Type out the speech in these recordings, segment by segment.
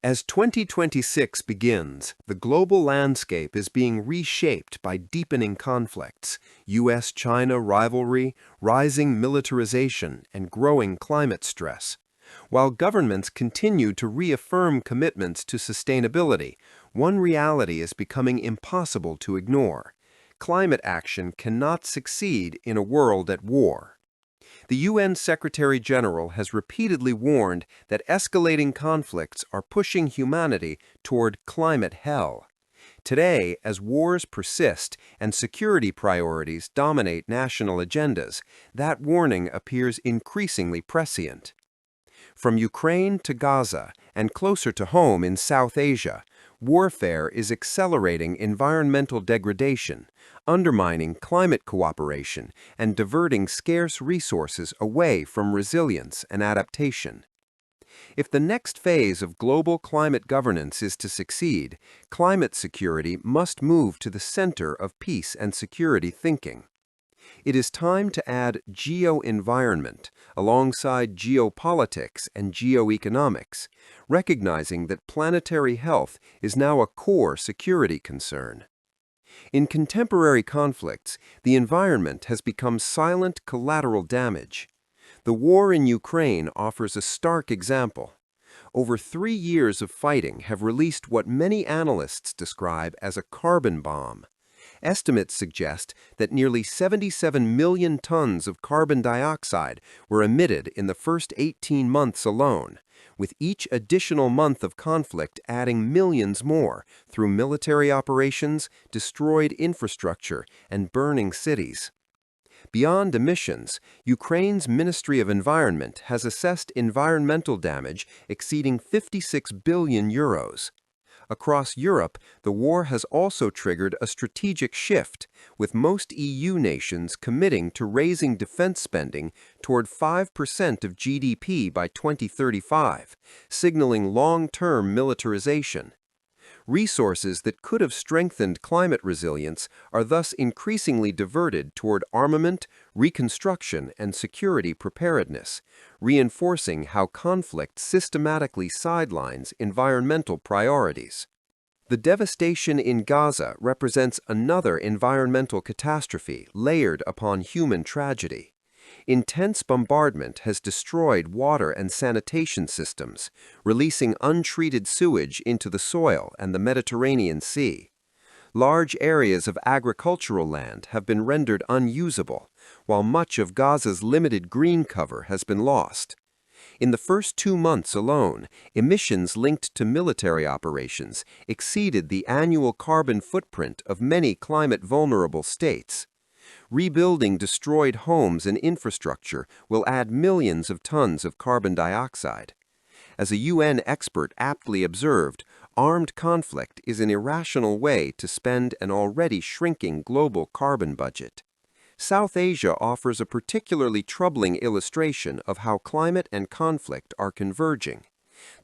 As 2026 begins, the global landscape is being reshaped by deepening conflicts, U.S.-China rivalry, rising militarization, and growing climate stress. While governments continue to reaffirm commitments to sustainability, one reality is becoming impossible to ignore. Climate action cannot succeed in a world at war. The UN Secretary-General has repeatedly warned that escalating conflicts are pushing humanity toward climate hell. Today, as wars persist and security priorities dominate national agendas, that warning appears increasingly prescient. From Ukraine to Gaza and closer to home in South Asia, warfare is accelerating environmental degradation, undermining climate cooperation, and diverting scarce resources away from resilience and adaptation. If the next phase of global climate governance is to succeed, climate security must move to the center of peace and security thinking. It is time to add geo-environment alongside geopolitics and geo-economics, recognizing that planetary health is now a core security concern. In contemporary conflicts, the environment has become silent collateral damage. The war in Ukraine offers a stark example. Over 3 years of fighting have released what many analysts describe as a carbon bomb. Estimates suggest that nearly 77 million tons of carbon dioxide were emitted in the first 18 months alone, with each additional month of conflict adding millions more through military operations, destroyed infrastructure, and burning cities. Beyond emissions, Ukraine's Ministry of Environment has assessed environmental damage exceeding 56 billion euros. Across Europe, the war has also triggered a strategic shift, with most EU nations committing to raising defense spending toward 5% of GDP by 2035, signaling long-term militarization. Resources that could have strengthened climate resilience are thus increasingly diverted toward armament, reconstruction, and security preparedness, reinforcing how conflict systematically sidelines environmental priorities. The devastation in Gaza represents another environmental catastrophe layered upon human tragedy. Intense bombardment has destroyed water and sanitation systems, releasing untreated sewage into the soil and the Mediterranean Sea. Large areas of agricultural land have been rendered unusable, while much of Gaza's limited green cover has been lost. In the first 2 months alone, emissions linked to military operations exceeded the annual carbon footprint of many climate-vulnerable states. Rebuilding destroyed homes and infrastructure will add millions of tons of carbon dioxide. As a UN expert aptly observed, armed conflict is an irrational way to spend an already shrinking global carbon budget. South Asia offers a particularly troubling illustration of how climate and conflict are converging.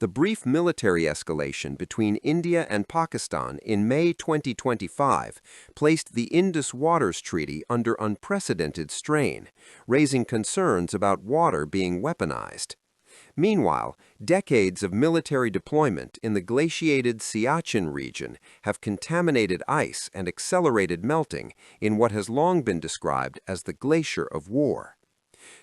The brief military escalation between India and Pakistan in May 2025 placed the Indus Waters Treaty under unprecedented strain, raising concerns about water being weaponized. Meanwhile, decades of military deployment in the glaciated Siachen region have contaminated ice and accelerated melting in what has long been described as the Glacier of War.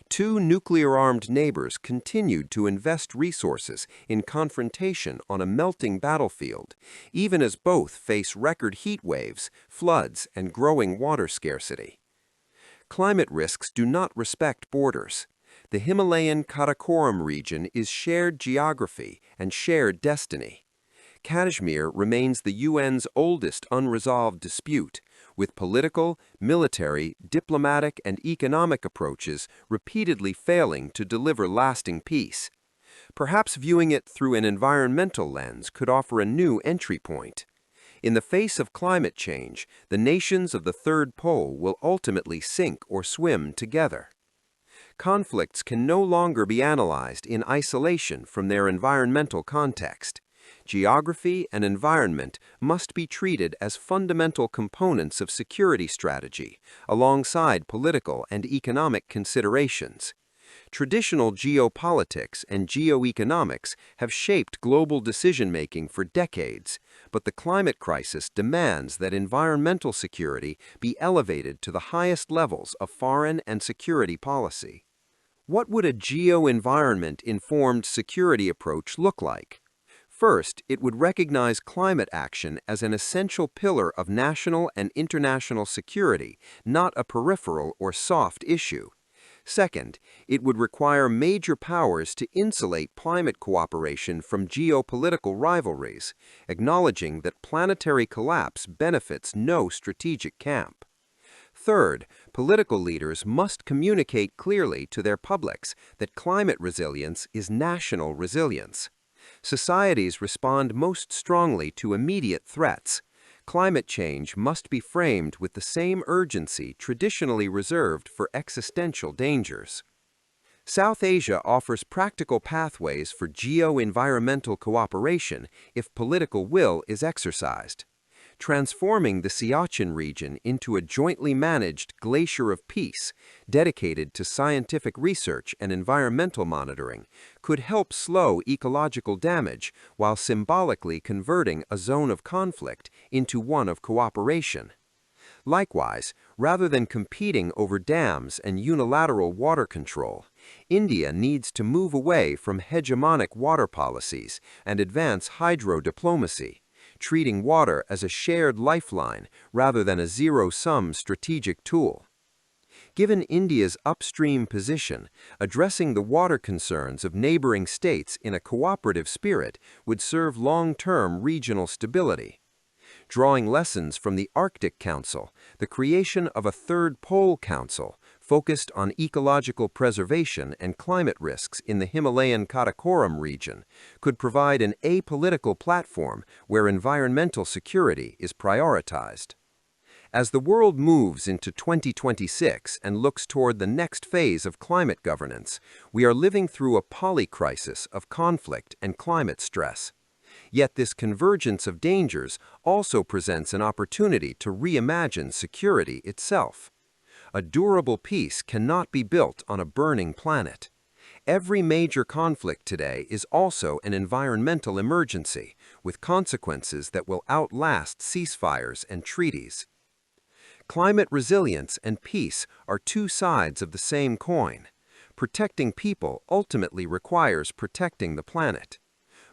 2 nuclear-armed neighbors continued to invest resources in confrontation on a melting battlefield, even as both face record heat waves, floods, and growing water scarcity. Climate risks do not respect borders. The Himalayan Karakoram region is shared geography and shared destiny. Kashmir remains the UN's oldest unresolved dispute, with political, military, diplomatic, and economic approaches repeatedly failing to deliver lasting peace. Perhaps viewing it through an environmental lens could offer a new entry point. In the face of climate change, the nations of the third pole will ultimately sink or swim together. Conflicts can no longer be analyzed in isolation from their environmental context. Geography and environment must be treated as fundamental components of security strategy, alongside political and economic considerations. Traditional geopolitics and geoeconomics have shaped global decision-making for decades, but the climate crisis demands that environmental security be elevated to the highest levels of foreign and security policy. What would a geo-environment-informed security approach look like? First, it would recognize climate action as an essential pillar of national and international security, not a peripheral or soft issue. Second, it would require major powers to insulate climate cooperation from geopolitical rivalries, acknowledging that planetary collapse benefits no strategic camp. Third, political leaders must communicate clearly to their publics that climate resilience is national resilience. Societies respond most strongly to immediate threats. Climate change must be framed with the same urgency traditionally reserved for existential dangers. South Asia offers practical pathways for geo-environmental cooperation if political will is exercised. Transforming the Siachen region into a jointly managed Glacier of Peace, dedicated to scientific research and environmental monitoring, could help slow ecological damage while symbolically converting a zone of conflict into one of cooperation. Likewise, rather than competing over dams and unilateral water control, India needs to move away from hegemonic water policies and advance hydro-diplomacy, treating water as a shared lifeline rather than a zero-sum strategic tool. Given India's upstream position, addressing the water concerns of neighboring states in a cooperative spirit would serve long-term regional stability. Drawing lessons from the Arctic Council, the creation of a Third Pole Council focused on ecological preservation and climate risks in the Himalayan Karakoram region could provide an apolitical platform where environmental security is prioritized. As the world moves into 2026 and looks toward the next phase of climate governance, we are living through a polycrisis of conflict and climate stress. Yet this convergence of dangers also presents an opportunity to reimagine security itself. A durable peace cannot be built on a burning planet. Every major conflict today is also an environmental emergency, with consequences that will outlast ceasefires and treaties. Climate resilience and peace are two sides of the same coin. Protecting people ultimately requires protecting the planet.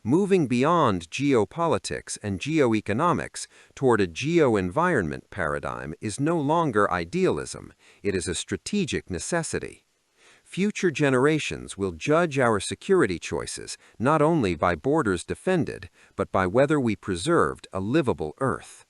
Moving beyond geopolitics and geoeconomics toward a geo-environment paradigm is no longer idealism, it is a strategic necessity. Future generations will judge our security choices not only by borders defended, but by whether we preserved a livable Earth.